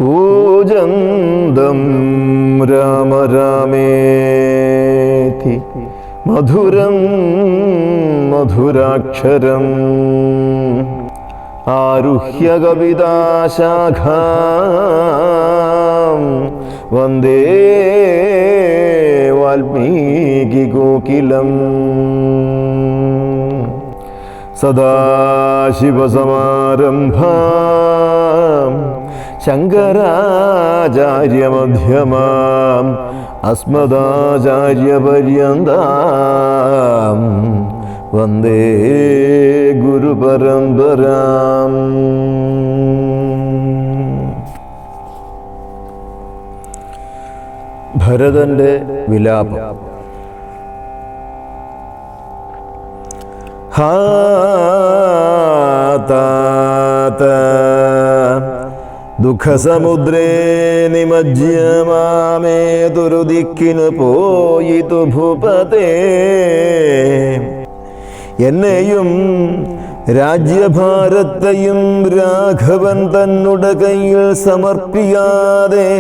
കൂജന്തം രാമ രാമേതി മധുരം മധുരാക്ഷരം ആരുഹ്യ കവിതാശാഖാം വന്ദേ വാൽമീകി കോകിലം സദാശിവസമാരംഭാം ശങ്കരാചാര്യമധ്യമാം അസ്മദാചാര്യപര്യന്താം വന്ദേ ഗുരുപരമ്പരാം. ഭരതന്റെ വിലാപം. ഹാ താത ദുഃഖസമുദ്രേ നിമജ്യ മാമേതൊരു ദിക്കിന് പോയിതു ഭൂപതേ. എന്നെയും രാജ്യഭാരത്തെയും രാഘവൻ തന്നുടെ കയ്യിൽ സമർപ്പിയാതെ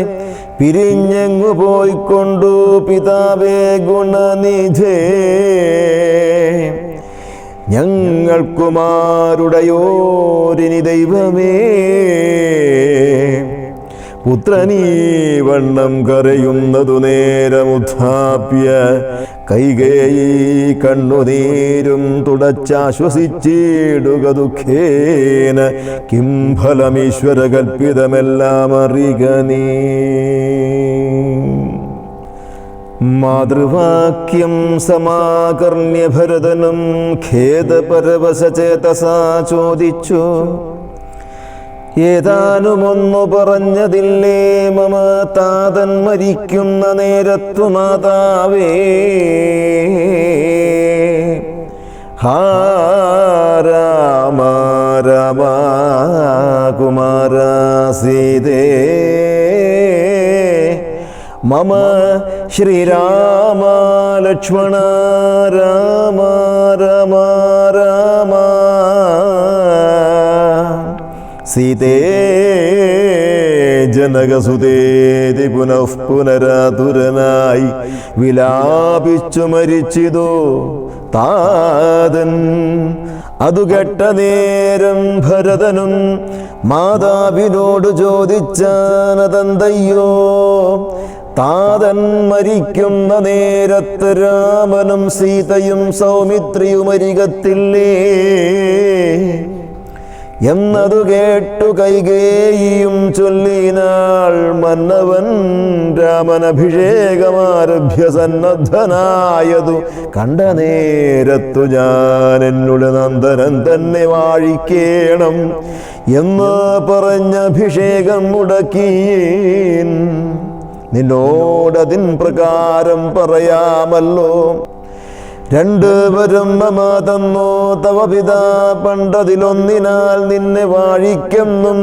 പിരിഞ്ഞെങ്ങു പോയിക്കൊണ്ടു പിതാവേ ഗുണനിധേ. ഞങ്ങൾക്കുമാരുടയോരിനി ദൈവമേ, പുത്രനീ വണ്ണം കരയുന്നതു നേരമുത്ഥാപ്യ കൈകേയി കണ്ണുനീരും തുടച്ചാശ്വസിച്ചിടുക ദുഃഖേന. കിം ഫലമീശ്വര കൽപ്പിതമെല്ലാം അറിക നീ. മാതൃവാക്യം സമാകർണ്യ ഭരതനും ഖേദപരവശചേതസാ ചോദിച്ചു. ഏതാനുമൊന്നു പറഞ്ഞതില്ലേ മമ താതൻ മരിക്കുന്ന നേരത്തു മാതാവേ. ഹാ രാമ രാമ കുമാര സീതേ മമ ശ്രീരാമ ലക്ഷ്മണ രാമ രാമ രാമ. സീതേ ജനകസുതേതി പുനഃ പുനരാതുരനായി വിലാപിച്ചു മരിച്ചിതോ താതൻ. അതു കേട്ട നേരം ഭരതനും മാതാവിനോട് ചോദിച്ചാനതന്തയ്യോ. താതൻ മരിക്കുന്ന നേരത്ത് രാമനും സീതയും സൗമിത്രിയുമരികത്തില്ലേ എന്നതു കേട്ടു കൈകേയിയും ചൊല്ലിനാൾ. മന്നവൻ രാമനഭിഷേകമാരഭ്യ സന്നദ്ധനായതു കണ്ട നേരത്തു ഞാൻ എന്നുടെ നന്ദനൻ തന്നെ വാഴിക്കേണം എന്ന് പറഞ്ഞഭിഷേകം മുടക്കിയേൻ. നിന്നോടതിൻ പ്രകാരം പറയാമല്ലോ. രണ്ടുപേരും മമ തന്നോ തവ പിതാ പണ്ടതിലൊന്നിനാൽ നിന്നെ വാഴിക്കെന്നും.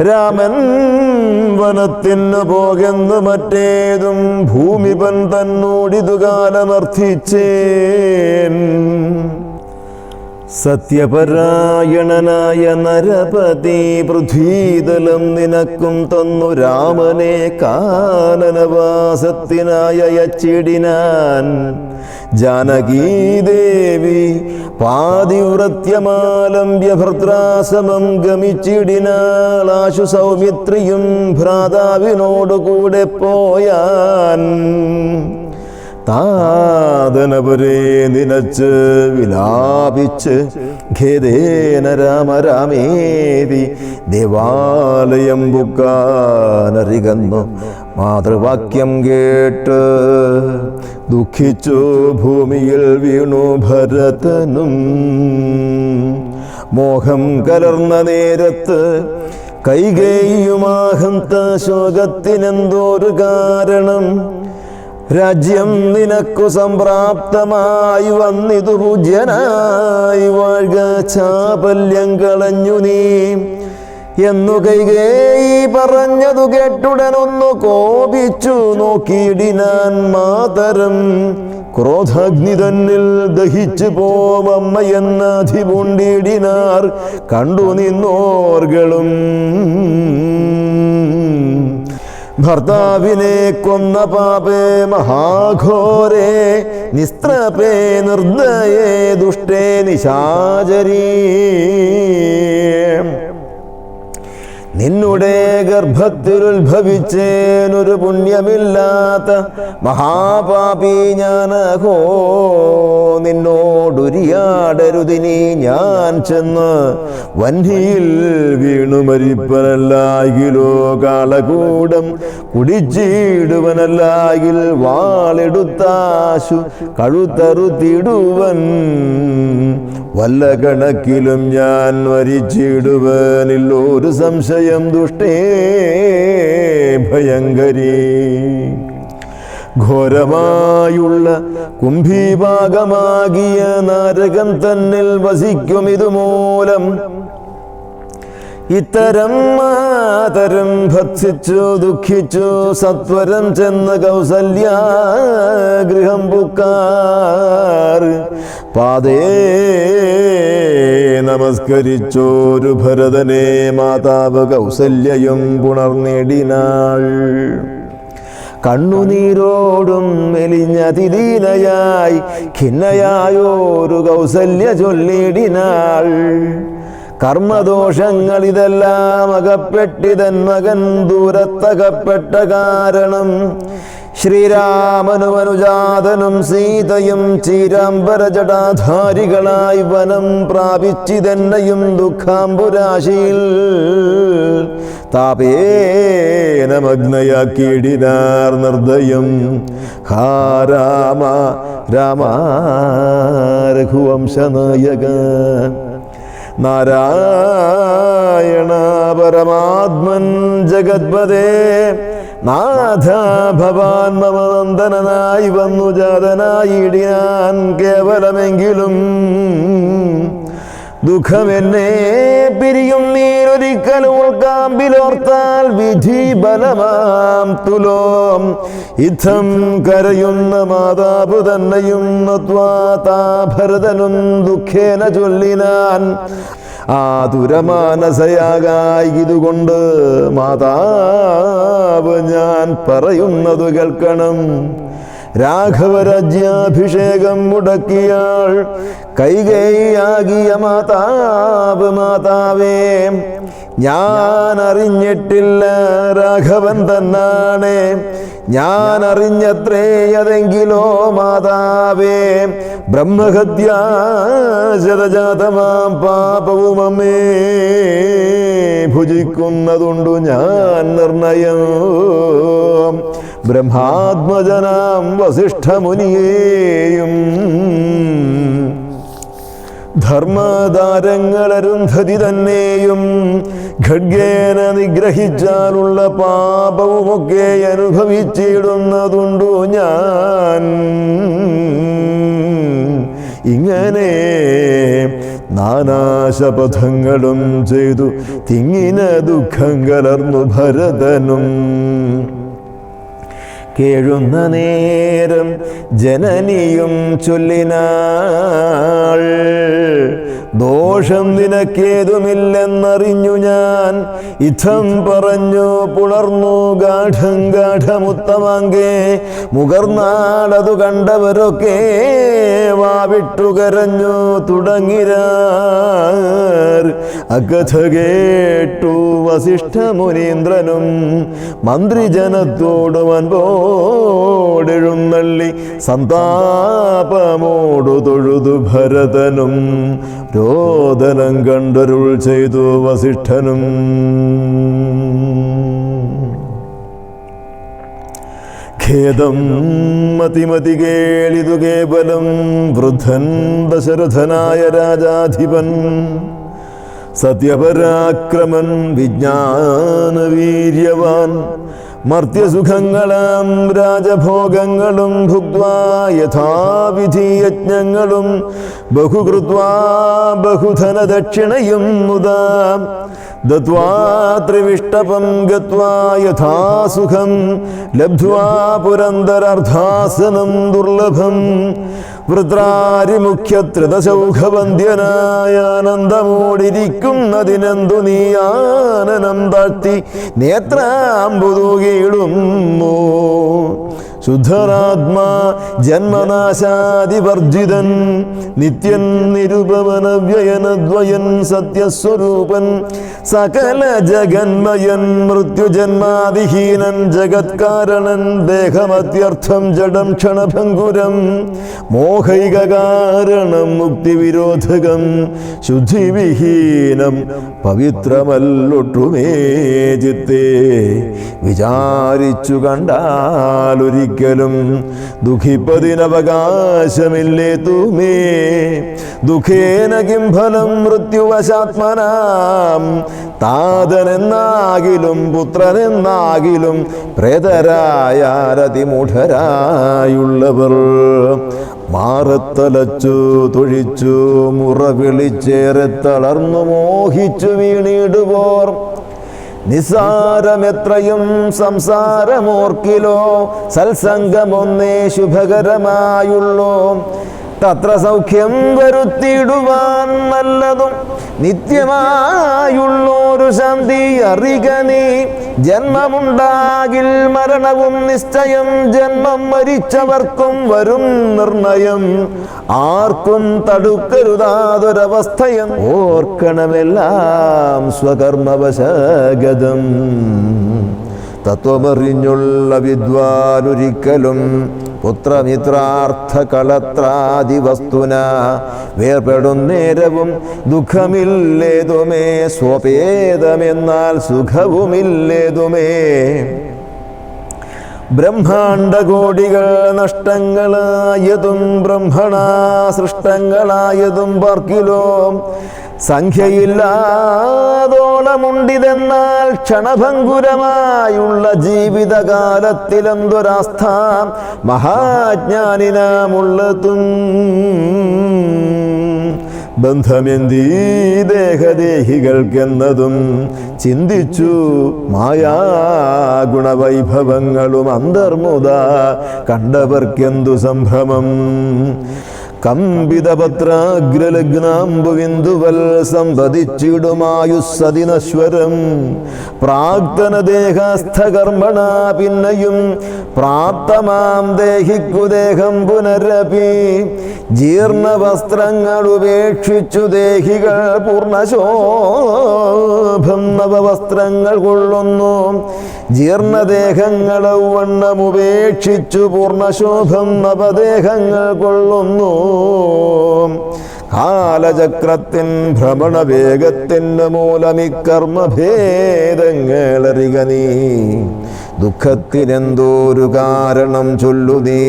രാമൻ വനത്തിനു പോകെന്നു മറ്റേതും ഭൂമിപൻ തന്നോടിതു കാലമർത്ഥിച്ചേൻ. സത്യപരായണനായ നരപതി പൃഥ്വീതലം നിനക്കും തന്നു രാമനെ കാനനവാസത്തിനായ യച്ചിടിനാൻ. ജാനകീദേവി പാതിവ്രത്യമാലംബ്യ ഭർത്രാശ്രമം ഗമിച്ചിടിനാളാശു സൗമിത്രിയും ഭ്രാതാവിനോടു കൂടെ പോയാൻ. താതനപരേ നിനച്ച് വിലാപിച്ച് ഖേദേന രാമ രാമേതി ദേവാലയം ബുക്കാനറികന്നു. മാതൃവാക്യം കേട്ട് ദുഃഖിച്ചു ഭൂമിയിൽ വീണു ഭരതനും. മോഹം കലർന്ന നേരത്ത് കൈകേയിയുമാഹന്ത ശോകത്തിനെന്തോരു കാരണം. രാജ്യം നിനക്കു സംപ്രാപ്തമായി വന്നിതു പൂജ്യനായി വാഴ്ക ചാപല്യം കളഞ്ഞു നീ എന്നു കൈകേയി പറഞ്ഞതു കേട്ടുടനൊന്നു കോപിച്ചു നോക്കിയിടിനാൻ മാതരം. ക്രോധാഗ്നി തന്നിൽ ദഹിച്ചു പോവമ്മയെന്ന അധിപൂണ്ടിടിനാർ കണ്ടു നിന്നോർകളും. ഭർത്താവിനെ കൊന്ന പാപേ മഹാഘോരേ നിസ്ത്രപേ നിർദ്ദയേ ദുഷ്ടേ നിശാചരീ. നിന്നുടെ ഗർഭത്തിൽ ഉത്ഭവിച്ചേനൊരു പുണ്യമില്ലാത്ത മഹാപാപി ഞാനഹോ. നിന്നോടുരിയാടരുതിനി ഞാൻ ചെന്ന് വന്ധിയിൽ വീണു മരിപ്പനല്ലാകിലോ കാളകൂടം കുടിച്ചിടുവനല്ലാകിൽ വാളെടുത്താശു കഴുത്തറുത്തിടുവൻ. വല്ല കണക്കിലും ഞാൻ മരിച്ചിടുവനില്ലൊരു സംശയം ദുഷ്ടേ ഭയങ്കരീ. ഘോരമായുള്ള കുംഭീഭാഗമാകിയ നരകം തന്നിൽ വസിക്കും ഇതുമൂലം. ഇത്തരം മാതരം ഭത്സിച്ചു ദുഃഖിച്ചു സത്വരം ചെന്ന് കൗസല്യ ഗൃഹം പുക്കാർ. പാദേ നമസ്കരിച്ചോരു ഭരതനെ മാതാവ് കൗസല്യയും പുണർന്നിടിനാൾ. കണ്ണുനീരോടും മെലിഞ്ഞതിദീനയായി ഖിന്നയായോരു കൗസല്യ ചൊല്ലിടിനാൾ. കർമ്മദോഷങ്ങൾ ഇതെല്ലാം അകപ്പെട്ടിതൻ മകൻ ദൂരത്തകപ്പെട്ട കാരണം. ശ്രീരാമനും അനുജാതനും സീതയും ചീരാംബരജടാധാരികളായി വനം പ്രാപിച്ചിതെന്നെയും ദുഃഖാംബുരാശിയിൽ താപേനമഗ്നയാക്കിയിടിനാർ നിർദ്ദയം. ഹാ രാമ രാമ രഘുവംശനായക. നാരായണ പരമാത്മൻ ജഗത്പദേ നാഥ ഭവാൻ മമ നന്ദനായി വന്നു ജാതനായിടിയാൻ കേവലമെങ്കിലും. ദുഃഖമെന്നെ പിരിയും നീരൊരിക്കലും ഉൾക്കാമ്പിലോർത്താൽ വിധി ബലമാം തുലോം. ഇത്തം കരയുന്ന മാതാപു തന്നെയും ഭരതനും ദുഃഖേന ചൊല്ലിനാൻ. ആതുരമാനസയാകായതുകൊണ്ട് മാതാവ് ഞാൻ പറയുന്നതു കേൾക്കണം. രാഘവരാജ്യാഭിഷേകം മുടക്കിയാൾ കൈകേയിയാകിയ മാതാവ് മാതാവേ. ഞാൻ അറിഞ്ഞിട്ടില്ല രാഘവൻ തന്നാണേ. ഞാൻ അറിഞ്ഞത്രേ അതെങ്കിലോ മാതാവേ. ബ്രഹ്മഹത്യാശതജാതമാം പാപവും അമ്മേ ഭുജിക്കുന്നതുണ്ടു ഞാൻ നിർണയം. ബ്രഹ്മാത്മജനാം വസിഷ്ഠമുനിയേയും ധർമ്മധാരങ്ങളരുന്ധതി തന്നെയും ഖഡ്ഗേന നിഗ്രഹിച്ചാലുള്ള പാപവുമൊക്കെ അനുഭവിച്ചിടുന്നതുണ്ടു ഞാൻ. ഇങ്ങനെ നാനാശപഥങ്ങളും ചെയ്തു തിങ്ങിന ദുഃഖം കലർന്നു ഭരതനും. കേഴുന്ന നേരം ജനനിയും ചൊല്ലിനാൾ. ദോഷം നിനക്കേതുമില്ലെന്നറിഞ്ഞു ഞാൻ. ഇത്തം പറഞ്ഞു പുണർന്നു ഗാഠം ഗാഠമുത്തമാങ്കേ. മുകർന്നാളതു കണ്ടവരൊക്കെ വാവിട്ടുകരഞ്ഞു തുടങ്ങിരാർ. അകഥ കേട്ടു വസിഷ്ഠമുനീന്ദ്രനും മന്ത്രിജനത്തോട് വൻപോടെഴുന്നള്ളി സന്താപമോടു തൊഴുതു ഭരതനും. രോദനം കണ്ടരുൾ ചെയ്തു വസിഷ്ഠനും. ഖേദം മതിമതി കേളിതു കേവലം വൃദ്ധൻ ദശരഥനായ രാജാധിപൻ. സത്യപരാക്രമൻ വിജ്ഞാനവീര്യവാൻ. മർത്യസുഖങ്ങളാം രാജഭോഗങ്ങളും ഭുക്വാ യഥാവിധി യജ്ഞങ്ങളും ബഹുകൃത്വാ ബഹുധനദക്ഷിണയും മുതാ. ദത്വാ ത്രിവിഷ്ടപം ഗത്വാ യഥാസുഖം ലബ്ധ്വാ പുരന്തരാർത്ഥാസനം ദുർലഭം വൃത്രാരിമുഖ്യത്രിതശൗഖവന്ദ്യനായ ആനന്ദമോടിരിക്കുന്നതിനെന്തു നീ ആനനം താഴ്ത്തി നേത്രാമ്പുതൂകിയിടുന്നു ശുദ്ധരാത്മാ ജന്മനാശാദിവർജിതൻ നിത്യൻ നിരുപമനവ്യയനദ്വയൻ സത്യസ്വരൂപൻ സകല ജഗന്മയൻ മൃത്യുജന്മാദിഹീനൻ ജഗത്കാരണൻ ദേഹമത്യർത്ഥം ജഡം ക്ഷണഭംഗുരം മോഹൈക കാരണം മുക്തിവിരോധകം ശുദ്ധിവിഹീനം പവിത്രമല്ലൊട്ടുമേ ചിത്തേ വിചാരിച്ചു കണ്ടാലൊരിക്കലും ദുഃഖിപ്പതിനവകാശമില്ലേ തുമേ ദുഃഖേന കിം ഫലം മൃത്യുവശാത്മനാം താതനെന്നാകിലും പുത്രനെന്നാകിലും പ്രേതരായാരതിമൂഢരായുള്ളവർ മാറത്തലച്ചു തൊഴിച്ചു മുറവിളിച്ചേറെ തളർന്നു മോഹിച്ചു വീണിടുവോർ നിസ്സാരമെത്രയും സംസാരമോർക്കിലോ സത്സംഗമൊന്നേ ശുഭകരമായുള്ളോ തത്ര സൗഖ്യം വരുത്തിയിടുവാൻ നല്ലതും നിത്യമായുള്ളൊരു ശാന്തി അറിക നീ ജന്മമുണ്ടാകിൽ മരണവും നിശ്ചയം ജന്മം മരിച്ചവർക്കും വരും നിർണയം ആർക്കും തടുക്കരുതാതൊരവസ്ഥയും ഓർക്കണമെല്ലാം സ്വകർമ്മവശഗതം തത്വമറിഞ്ഞുള്ള വിദ്വാനൊരിക്കലും പുത്രമിത്രാർത്ഥ കളത്രാദി വസ്തുന വേർപെടുന്നേരവും ദുഃഖമില്ലേതുമേ സ്വപേദമെന്നാൽ സുഖവുമില്ലേതുമേ ബ്രഹ്മാണ്ടകോടികൾ നഷ്ടങ്ങളായതും ബ്രഹ്മണാ സൃഷ്ടങ്ങളായതും പാർക്കിലോ സംഖ്യയില്ലാതോളമുണ്ടിതെന്നാൽ ക്ഷണഭംഗുരമായുള്ള ജീവിതകാലത്തിലെന്തൊരാസ്ഥ മഹാജ്ഞാനിനാമുള്ളതും ബന്ധമെന്തീ ദേഹദേഹികൾക്കെന്നതും ചിന്തിച്ചു മായാഗുണവൈഭവങ്ങളും അന്തർമുദ കണ്ടവർക്കെന്തു സംഭ്രമം കമ്പിതപത്രാഗ്രലഗ്നാംബുവിന്ദുവൽ സമ്പതിച്ചിടുമായുസ്സതിനശ്വരം പ്രാക്തന ദേഹസ്ഥകർമ്മണ പിന്നെയും പ്രാപ്തമാം ദേഹിക്കു ദേഹം പുനരപി ജീർണവസ്ത്രങ്ങൾ ഉപേക്ഷിച്ചു ദേഹികൾ പൂർണ്ണശോഭം നവവസ്ത്രങ്ങൾ കൊള്ളുന്നു ജീർണദേഹങ്ങൾ ഔവണ്ണം ഉപേക്ഷിച്ചു പൂർണ്ണശോഭം നവദേഹങ്ങൾ കൊള്ളുന്നു കാലചക്രത്തിൻ ഭ്രമണവേഗത്തിന് മൂലമിക്കർമ്മഭേദങ്ങളറിക നീ ദുഃഖത്തിനെന്തോരു കാരണം ചൊല്ലു നീ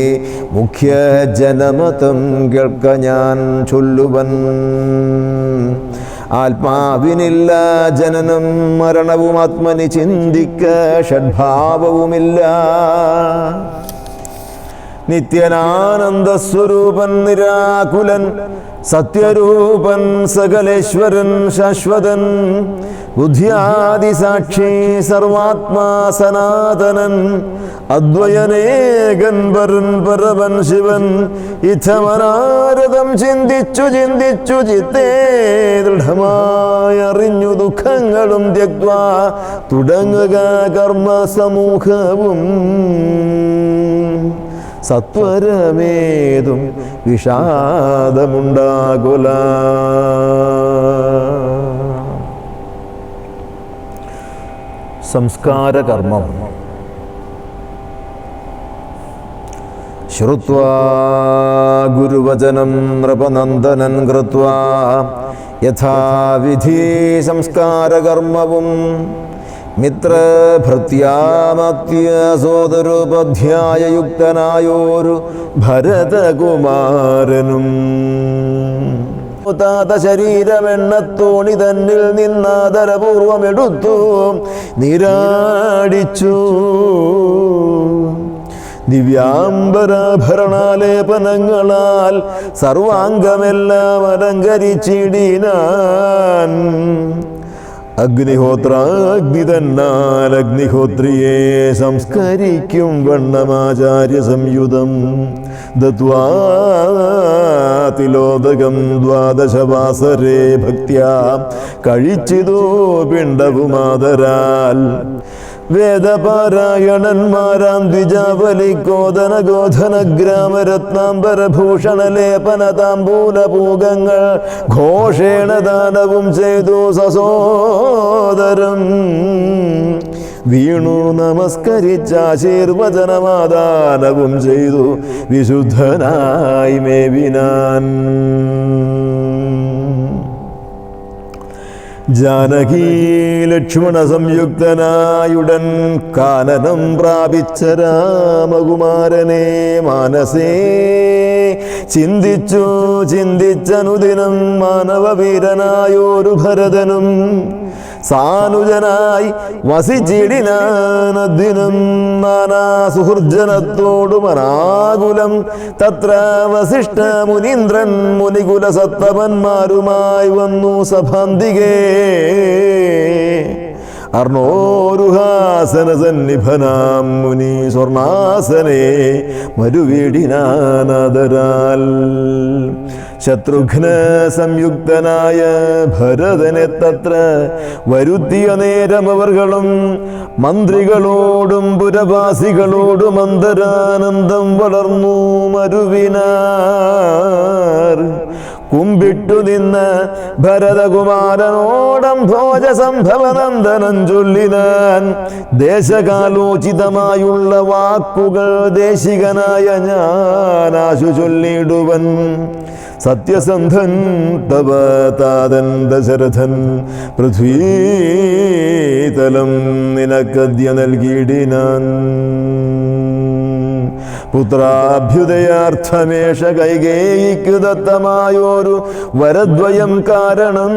മുഖ്യ ജനമതം കേൾക്ക ഞാൻ ചൊല്ലുവൻ ആത്മാവിനില്ല ജനനം മരണവും ആത്മനി ചിന്തിക്ക ഷഡ്ഭാവവുമില്ല നിത്യനാനന്ദസ്വരൂപൻ നിരാകുലൻ സത്യരൂപൻ സകലേശ്വരൻ ശാശ്വതൻ ബുദ്ധ്യാദിസാക്ഷി സർവാത്മാ സനാതനൻ അദ്വയനേകൻ വരൻ പരവൻ ശിവൻ ഇച്ഛമനാരതം ചിന്തിച്ചു ചിന്തിച്ചു ചിത്തേ ദൃഢമായി അറിഞ്ഞു ദുഃഖങ്ങളും ത്യക്വാ തുടങ്ങുക കർമ്മസമൂഹവും സത്വരമേതും വിഷാദമുണ്ടാകുല സംസ്കാരകർമ്മം ശ്രുത്വാ ഗുരുവചനം നൃപനന്ദനൻ കൃത്വാ യഥാവിധി സംസ്കാരകർമ്മവും മിത്രഭൃത്യാമത്യ സോദരോപാധ്യായയുക്തനായോരു ഭരതകുമാരനും താത ശരീരമെണ്ണത്തോണി തന്നിൽ നിന്നാദരപൂർവമെടുത്തു നിരാടിച്ചു ദിവ്യാംബരാഭരണാലേപനങ്ങളാൽ സർവാംഗമെല്ലാം അലങ്കരിച്ചിടിനാൻ അഗ്നിഹോത്രാഗ്നി തന്നാൽ അഗ്നിഹോത്രിയെ സംസ്കരിക്കും വണ്ണമാചാര്യ സംയുതം ദത്വാതിലോദകം ദ്വാദശവാസരേ ഭക്ത്യാ കഴിച്ചിതോ പിണ്ടവുമാതരാൽ വേദപാരായണന്മാരാം ദ്വിജാവലിക്കോദന ഗോധന ഗ്രാമരത്നാംബരഭൂഷണ ലേപന താംബൂലപൂകങ്ങൾ ഘോഷേണ ദാനവും ചെയ്തു സസോദരം വീണു നമസ്കരിച്ചാശീർവചനമാദാനവും ചെയ്തു വിശുദ്ധനായി മേവിനാൻ. ജാനകീ ലക്ഷ്മണ സംയുക്തനായുടൻ കാനനം പ്രാപിച്ച രാമകുമാരനെ മാനസേ ചിന്തിച്ചനുദിനം മാനവവീരനായോരു ഭരതനും സാനുജനായി വസിച്ചിടിനാനദിനം നാനാ സുഹൃജനത്തോടും അനാകുലം തത്ര വസിഷ്ഠ മുനീന്ദ്രൻ മുനികുല സത്തമന്മാരുമായി വന്നു സഭാന്തികേ അർണോരുഹാസന സന്നിഭനാം മുനി സ്വർണാസനെ മരുവീടിനാനദരാൽ. ശത്രുഘ്ന സംയുക്തനായ ഭരതനെ തത്ര വരുത്തിയ നേരമവർകളും മന്ത്രികളോടും പുരവാസികളോടും അന്തരാനന്ദം വളർന്നു മരുവിനാർ. കുമ്പിട്ടു നിന്ന് ഭരതകുമാരനോടം ഭോജ സംഭവനന്ദനം ചൊല്ലിനാൻ. ദേശകാലോചിതമായുള്ള വാക്കുകൾ ദേശികനായ ഞാനാശു ചൊല്ലിടുവൻ. സത്യസന്ധൻ തവ താതൻ ദശരഥൻ പൃഥ്വീതലം നിനക്കദ്യ നൽകിയിടിനാൻ. പുത്രാഭ്യുദയാർത്ഥമേഷ കൈകേയിക്കു ദത്തമായോരു വരദ്വയം കാരണം.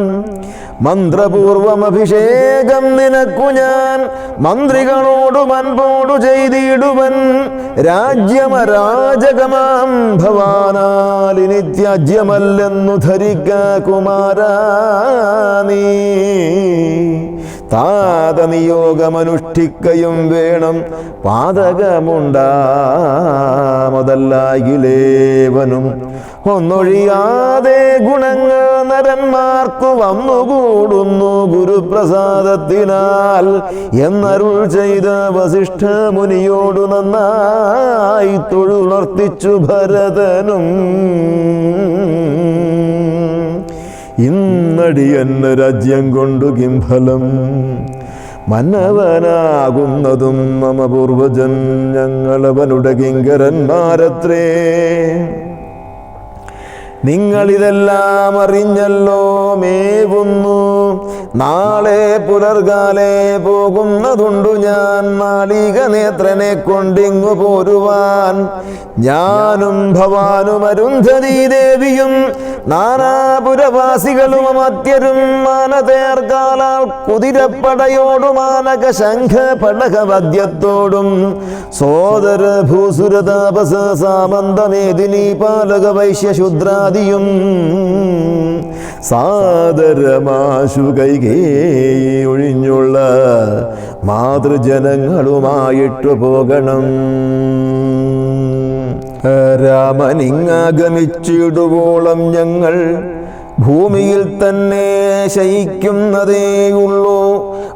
മന്ത്രപൂർവം അഭിഷേകം നിനക്കു ഞാൻ മന്ത്രികളോടും അൻപോടു ചെയ്തിടുവൻ. രാജ്യമരാജകമാം ഭവാനാലിനി ത്യാജ്യമല്ലെന്നു ധരിക്ക കുമാരാ നീ. താതനിയോഗമനുഷ്ഠിക്കയും വേണം പാതകമുണ്ടാമതല്ലായിലേവനും. ഒന്നൊഴിയാതെ ഗുണങ്ങൾ നരന്മാർക്കു വന്നുകൂടുന്നു ഗുരുപ്രസാദത്തിനാൽ എന്നരുൾ ചെയ്ത വസിഷ്ഠ മുനിയോടു നന്നായി തൊഴുണർത്തിച്ചു ഭരതനും. ഇന്നടിയന് രാജ്യം കൊണ്ടു കിംഫലം മന്നവനാകുന്നതും മമ പൂർവജൻ ഞങ്ങളവനുടെ കിങ്കരന്മാരത്രേ. നിങ്ങളിതെല്ലാം അറിഞ്ഞല്ലോ മേവുന്നു. നാളെ പുലർകാലെ പോകുന്നതുണ്ടു ഞാൻ നാളിക നേത്രനെ കൊണ്ടിങ്ങു പോരുവാൻ. ഞാനും ഭവാനും അരുന്ധതി ദേവിയും നാനാപുരവാസികളും അമത്യരും മാനതേർക്കാലാൽ കുതിരപ്പടയോടും മാനക ശംഖ പടകവദ്യത്തോടും സോദര ഭൂസുരതാപസ സാമന്തമേദിനി പാലക വൈശ്യശൂദ്രാദിയും സാദരമാശു കൈകേയി ഒഴിഞ്ഞുള്ള മാതൃജനങ്ങളുമായിട്ടു പോകണം. രാമനിങ്ങാഗമിച്ചിടുവോളം ഞങ്ങൾ ഭൂമിയിൽ തന്നെ ശയിക്കുന്നതേയുള്ളൂ.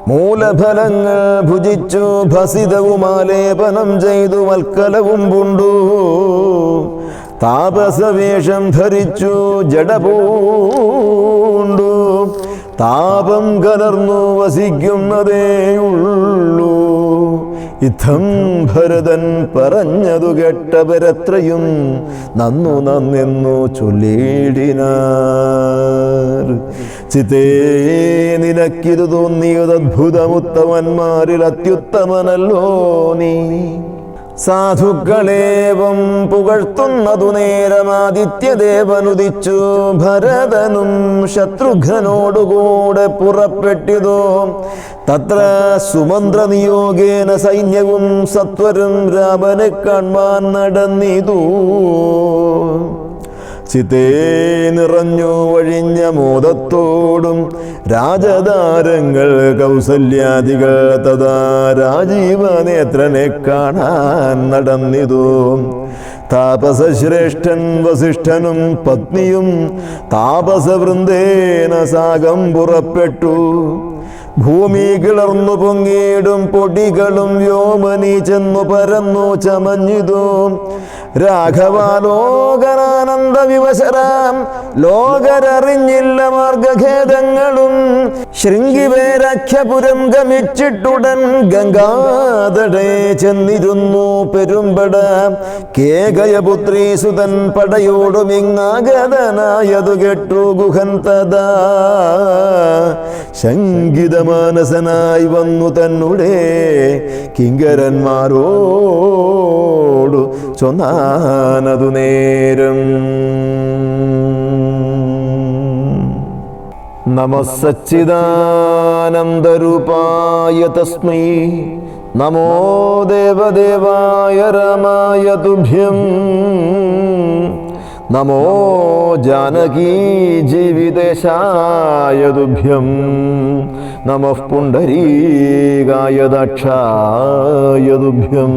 മൂലഫലങ്ങൾ ഭുജിച്ചു ഭസിതവുമാലേപനം ചെയ്തു വൽക്കലവും പൂണ്ടു. താപസവേഷം ധരിച്ചു ജഡപൂണ്ടു. താപം കലർന്നു വസിക്കുന്നതേയുള്ളൂ. ഇത്തം ഭരതൻ പറഞ്ഞതു കേട്ടവരത്രയും നന്നു നന്നെന്നു ചൊല്ലിടിനാർ. ചിത്തേ നിനക്കിതു തോന്നിയത് അദ്ഭുതമുത്തമന്മാരിൽ അത്യുത്തമനല്ലോ നീ. സാധുക്കളേവം പുകഴ്ത്തുന്നതു നേരമാദിത്യദേവനുദിച്ചു. ഭരതനും ശത്രുഘ്നോടുകൂടെ പുറപ്പെട്ടിതോ. തത്ര സുമന്ത്രനിയോഗേന സൈന്യവും സത്വരം രാമനെ കാൺമാൻ നടന്നിതു. ചിത്തേ നിറഞ്ഞു വഴിഞ്ഞ മോദത്തോടും രാജതാരങ്ങൾ കൗസല്യാദികൾ തഥാ രാജീവനേത്രനെ കാണാൻ നടന്നിതു. താപസശ്രേഷ്ഠൻ വസിഷ്ഠനും പത്നിയും താപസവൃന്ദേന സാഗം പുറപ്പെട്ടു. ഭൂമി കിളർന്നു പൊങ്ങിയിടും പൊടികളും വ്യോമനി ചെന്നു പരന്നു ചമഞ്ഞിതു. രാഘവാലോകനാനന്ദ വിവശരാം ലോകരറിഞ്ഞില്ല മാർഗഖേദങ്ങളും. ശൃംഗിവേരഖ്യപുരം ഗമിച്ചിട്ടുടൻ ഗംഗാതടേ ചെന്നിരുന്നു പെരുമ്പട. കേകയപുത്രീ സുതൻ പടയോടുമിങ്ങാഗതനായതു കെട്ടു ഗുഹൻ തഥാ. ശങ്കിതമാനസനായി വന്നു തന്നുടേ കിങ്കരന്മാരോടു ചൊന്നാനതു നേരം. നമഃ സച്ചിദാനന്ദരൂപായ തസ്മൈ നമോ ദേവദേവായ രാമായ തുഭ്യം. നമോ ജാനകീ ജീവിതേശായ തുഭ്യം. നമഃ പുണ്ഡരീകായ ദക്ഷായ തുഭ്യം.